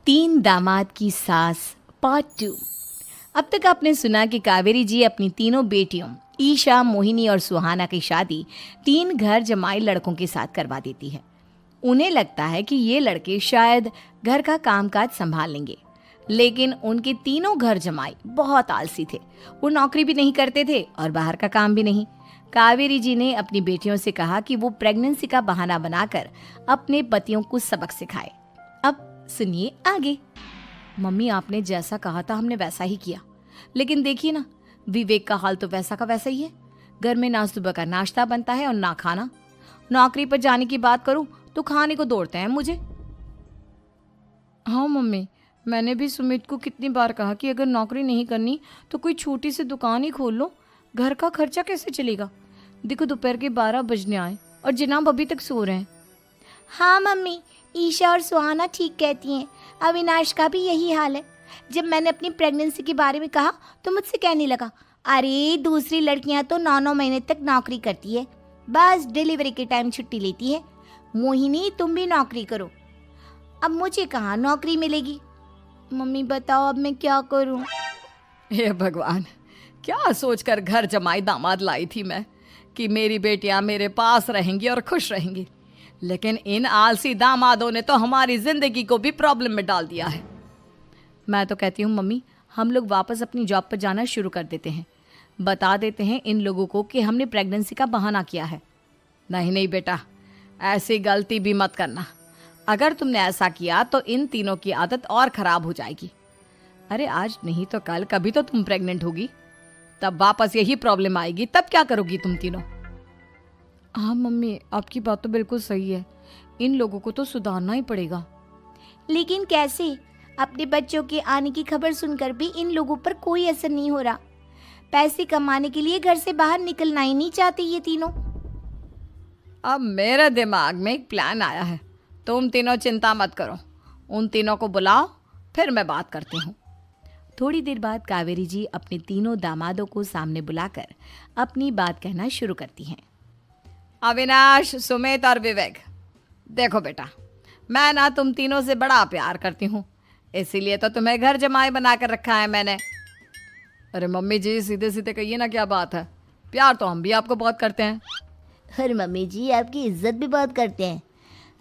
तीन दामाद की सास पार्ट 2। अब तक आपने सुना कि कावेरी जी अपनी तीनों बेटियों ईशा, मोहिनी और सुहाना की शादी तीन घर जमाई लड़कों के साथ करवा देती है। उन्हें लगता है कि ये लड़के शायद घर का कामकाज संभाल लेंगे, लेकिन उनके तीनों घर जमाई बहुत आलसी थे। वो नौकरी भी नहीं करते थे और बाहर का काम भी नहीं। कावेरी जी ने अपनी बेटियों से कहा कि वो प्रेगनेंसी का बहाना बनाकर अपने पतियों को सबक सिखाए। अब सुनिए आगे। मम्मी, आपने जैसा कहा था हमने वैसा ही किया, लेकिन देखिए ना, विवेक का हाल तो वैसा का वैसा ही है। घर में ना सुबह का नाश्ता बनता है और ना खाना। नौकरी पर जाने की बात करूं तो खाने को दौड़ते हैं मुझे। हाँ मम्मी, मैंने भी सुमित को कितनी बार कहा कि अगर नौकरी नहीं करनी तो कोई छोटी सी दुकान ही खोल लो। घर का खर्चा कैसे चलेगा? देखो दोपहर के 12 बजने आए और जनाब अभी तक सो रहे हैं। हाँ मम्मी, ईशा और सुहाना ठीक कहती हैं। अविनाश का भी यही हाल है। जब मैंने अपनी प्रेगनेंसी के बारे में कहा तो मुझसे कहने लगा, अरे दूसरी लड़कियां तो 9-9 महीने तक नौकरी करती है, बस डिलीवरी के टाइम छुट्टी लेती है। मोहिनी, तुम भी नौकरी करो। अब मुझे कहाँ नौकरी मिलेगी? मम्मी बताओ अब मैं क्या करूँ? हे भगवान, क्या सोचकर घर जमाई दामाद लाई थी मैं कि मेरी बेटियां मेरे पास रहेंगी और खुश रहेंगी, लेकिन इन आलसी दामादों ने तो हमारी जिंदगी को भी प्रॉब्लम में डाल दिया है। मैं तो कहती हूँ मम्मी, हम लोग वापस अपनी जॉब पर जाना शुरू कर देते हैं। बता देते हैं इन लोगों को कि हमने प्रेगनेंसी का बहाना किया है। नहीं नहीं बेटा, ऐसी गलती भी मत करना। अगर तुमने ऐसा किया तो इन तीनों की आदत और ख़राब हो जाएगी। अरे आज नहीं तो कल कभी तो तुम प्रेग्नेंट होगी, तब वापस यही प्रॉब्लम आएगी। तब क्या करोगी तुम तीनों? हाँ मम्मी, आपकी बात तो बिल्कुल सही है। इन लोगों को तो सुधारना ही पड़ेगा। लेकिन कैसे? अपने बच्चों के आने की खबर सुनकर भी इन लोगों पर कोई असर नहीं हो रहा। पैसे कमाने के लिए घर से बाहर निकलना ही नहीं चाहते ये तीनों। अब मेरे दिमाग में एक प्लान आया है। तुम तीनों चिंता मत करो, उन तीनों को बुलाओ, फिर मैं बात करती हूँ। थोड़ी देर बाद कावेरी जी अपने तीनों दामादों को सामने बुलाकर अपनी बात कहना शुरू करती हैं। अविनाश, सुमित और विवेक, देखो बेटा, मैं ना तुम तीनों से बड़ा प्यार करती हूँ, इसीलिए तो तुम्हें घर जमाई बना कर रखा है मैंने। अरे मम्मी जी, सीधे सीधे कहिए ना, क्या बात है? प्यार तो हम भी आपको बहुत करते हैं। अरे मम्मी जी, आपकी इज्जत भी बहुत करते हैं।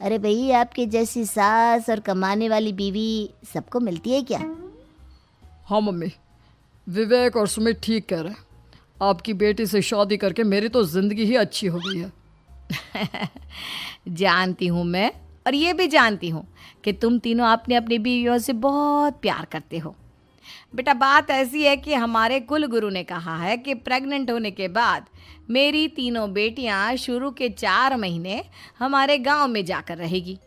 अरे भाई, आपके जैसी सास और कमाने वाली बीवी सबको मिलती है क्या? हाँ मम्मी, विवेक और सुमित ठीक कह रहे हैं। आपकी बेटी से शादी करके मेरी तो ज़िंदगी ही अच्छी हो गई है। जानती हूँ मैं, और ये भी जानती हूँ कि तुम तीनों अपने अपनी बीवियों से बहुत प्यार करते हो। बेटा, बात ऐसी है कि हमारे कुल गुरु ने कहा है कि प्रेग्नेंट होने के बाद मेरी तीनों बेटियां शुरू के 4 महीने हमारे गांव में जाकर रहेगी,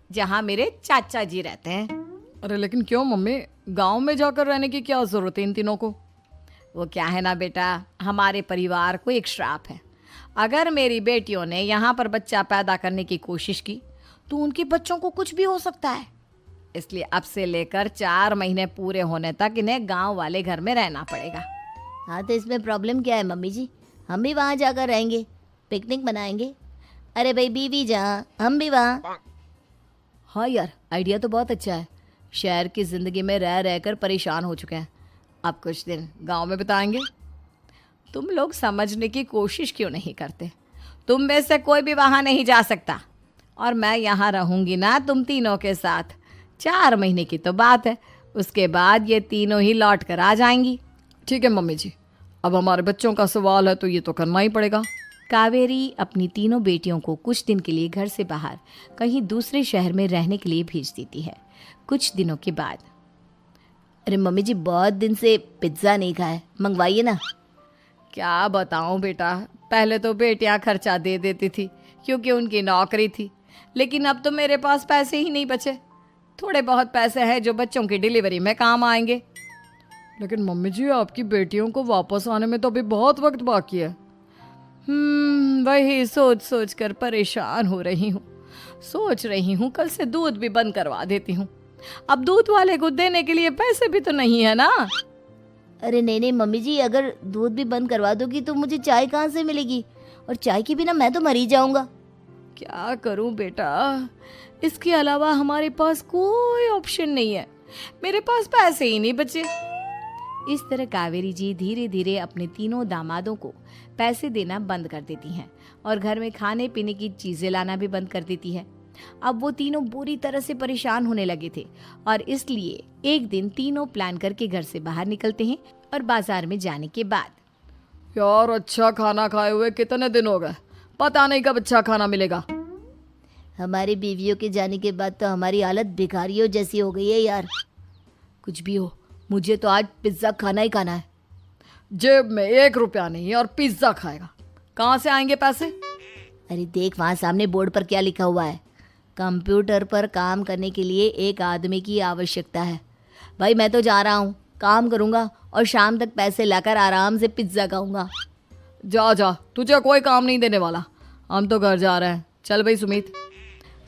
जहां मेरे चाचा जी रहते हैं। अरे लेकिन क्यों मम्मी, गांव में जाकर रहने की क्या ज़रूरत है इन तीनों को? वो क्या है ना बेटा, हमारे परिवार को एक श्राप है। अगर मेरी बेटियों ने यहाँ पर बच्चा पैदा करने की कोशिश की तो उनके बच्चों को कुछ भी हो सकता है। इसलिए अब से लेकर 4 महीने पूरे होने तक इन्हें गांव वाले घर में रहना पड़ेगा। हाँ तो इसमें प्रॉब्लम क्या है मम्मी जी? हम भी वहाँ जाकर रहेंगे, पिकनिक मनाएंगे। अरे भाई बीवी जहाँ, हम भी वहाँ। हाँ यार, आइडिया तो बहुत अच्छा है। शहर की ज़िंदगी में रह रहकर परेशान हो चुके हैं, अब कुछ दिन गांव में बिताएंगे। तुम लोग समझने की कोशिश क्यों नहीं करते? तुम में से कोई भी वहाँ नहीं जा सकता, और मैं यहाँ रहूँगी ना तुम तीनों के साथ। 4 महीने की तो बात है, उसके बाद ये तीनों ही लौट कर आ जाएंगी। ठीक है मम्मी जी, अब हमारे बच्चों का सवाल है तो ये तो करना ही पड़ेगा। कावेरी अपनी तीनों बेटियों को कुछ दिन के लिए घर से बाहर कहीं दूसरे शहर में रहने के लिए भेज देती है। कुछ दिनों के बाद, अरे मम्मी जी, बहुत दिन से पिज्ज़ा नहीं खाया, मंगवाइए ना। क्या बताऊं बेटा, पहले तो बेटियां खर्चा दे देती थी क्योंकि उनकी नौकरी थी, लेकिन अब तो मेरे पास पैसे ही नहीं बचे। थोड़े बहुत पैसे हैं जो बच्चों की डिलीवरी में काम आएंगे। लेकिन मम्मी जी, आपकी बेटियों को वापस आने में तो अभी बहुत वक्त बाकी है। वही सोच सोच कर परेशान हो रही हूँ। सोच रही हूँ कल से दूध भी बंद करवा देती हूँ। अब दूध वाले को देने के लिए पैसे भी तो नहीं है ना। अरे नहीं नहीं मम्मी जी, अगर दूध भी बंद करवा दोगी तो मुझे चाय कहाँ से मिलेगी? और चाय के बिना मैं तो मर ही जाऊंगा। क्या करूं बेटा, इसके अलावा हमारे पास कोई ऑप्शन नहीं है, मेरे पास पैसे ही नहीं बचे। इस तरह कावेरी जी धीरे धीरे अपने तीनों दामादों को पैसे देना बंद कर देती हैं और घर में खाने पीने की चीजें लाना भी बंद कर देती है। अब वो तीनों बुरी तरह से परेशान होने लगे थे और इसलिए एक दिन तीनों प्लान करके घर से बाहर निकलते हैं और बाजार में जाने के बाद यार अच्छा खाना खाए हुए कितने दिन हो गए, पता नहीं कब अच्छा खाना मिलेगा। हमारी बीवियों के जाने के बाद तो हमारी हालत भिखारियों जैसी हो गई है यार। कुछ भी हो, मुझे तो आज पिज्ज़ा खाना ही खाना है। जेब में 1 रुपया नहीं और पिज्जा खाएगा, कहाँ से आएंगे पैसे? अरे देख वहाँ सामने बोर्ड पर क्या लिखा हुआ है, कंप्यूटर पर काम करने के लिए एक आदमी की आवश्यकता है। भाई मैं तो जा रहा हूँ, काम करूँगा और शाम तक पैसे लाकर आराम से पिज्ज़ा खाऊंगा। जा जा, तुझे कोई काम नहीं देने वाला, हम तो घर जा रहे हैं। चल भाई सुमित।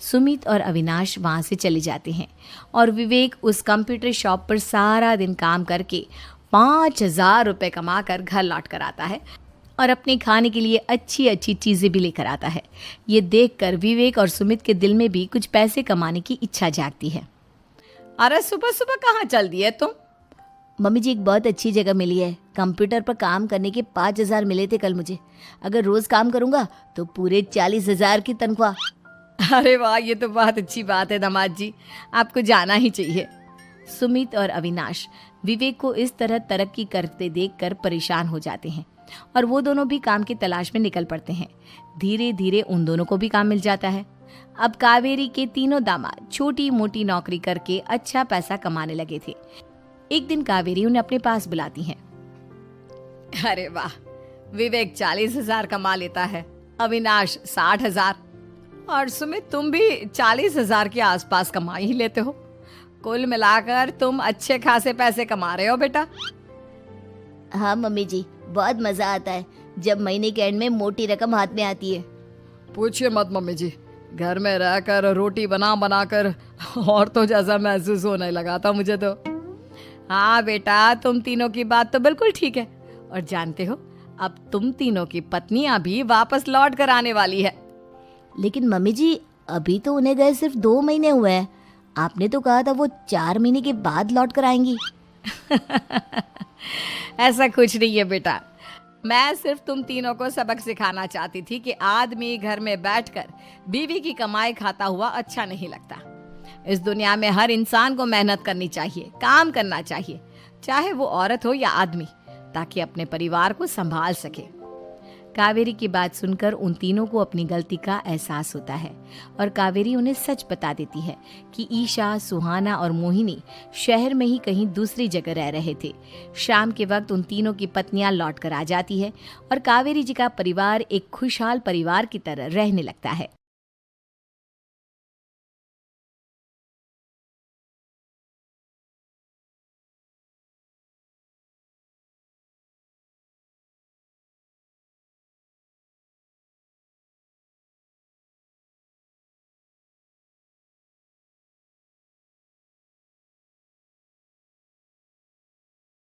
सुमित और अविनाश वहाँ से चले जाते हैं और विवेक उस कंप्यूटर शॉप पर सारा दिन काम करके 5,000 रुपये कमा कर घर लौट कर आता है और अपने खाने के लिए अच्छी अच्छी चीज़ें भी लेकर आता है। ये देखकर विवेक और सुमित के दिल में भी कुछ पैसे कमाने की इच्छा जागती है। अरे सुबह सुबह कहाँ चल दिए तुम? मम्मी जी एक बहुत अच्छी जगह मिली है, कंप्यूटर पर काम करने के 5,000 मिले थे कल मुझे। अगर रोज़ काम करूँगा तो पूरे 40,000 की तनख्वाह। अरे वाह, ये तो बहुत अच्छी बात है दामाद जी, आपको जाना ही चाहिए। सुमित और अविनाश विवेक को इस तरह तरक्की करते देखकर परेशान हो जाते हैं और वो दोनों भी काम की तलाश में निकल पड़ते हैं। धीरे धीरे उन दोनों को भी काम मिल जाता है। अब कावेरी के तीनों दामाद छोटी मोटी नौकरी करके अच्छा पैसा कमाने लगे थे। एक दिन कावेरी उन्हें अपने पास बुलाती है। अरे वाह, विवेक 40,000 कमा लेता है, अविनाश 60,000 और सुमित तुम भी 40,000 के आसपास कमा ही लेते हो। कुल मिलाकर तुम अच्छे खासे पैसे कमा रहे हो बेटा। हाँ मम्मी जी, बहुत मज़ा आता है जब महीने के एंड में मोटी रकम हाथ में आती है। पूछिए मत मम्मी जी, घर में रहकर रोटी बना बना कर और तो जैसा महसूस होने लगा था मुझे तो। हाँ बेटा, तुम तीनों की बात तो बिल्कुल ठीक है और जानते हो अब तुम तीनों की पत्नियां भी वापस लौट कर आने वाली है। लेकिन मम्मी जी अभी तो उन्हें गए सिर्फ 2 महीने हुए हैं, आपने तो कहा था वो 4 महीने के बाद लौट कर आएंगी। ऐसा कुछ नहीं है बेटा, मैं सिर्फ तुम तीनों को सबक सिखाना चाहती थी कि आदमी घर में बैठकर बीवी की कमाई खाता हुआ अच्छा नहीं लगता। इस दुनिया में हर इंसान को मेहनत करनी चाहिए, काम करना चाहिए, चाहे वो औरत हो या आदमी, ताकि अपने परिवार को संभाल सके। कावेरी की बात सुनकर उन तीनों को अपनी गलती का एहसास होता है और कावेरी उन्हें सच बता देती है कि ईशा, सुहाना और मोहिनी शहर में ही कहीं दूसरी जगह रह रहे थे। शाम के वक्त उन तीनों की पत्नियां लौट कर आ जाती है और कावेरी जी का परिवार एक खुशहाल परिवार की तरह रहने लगता है।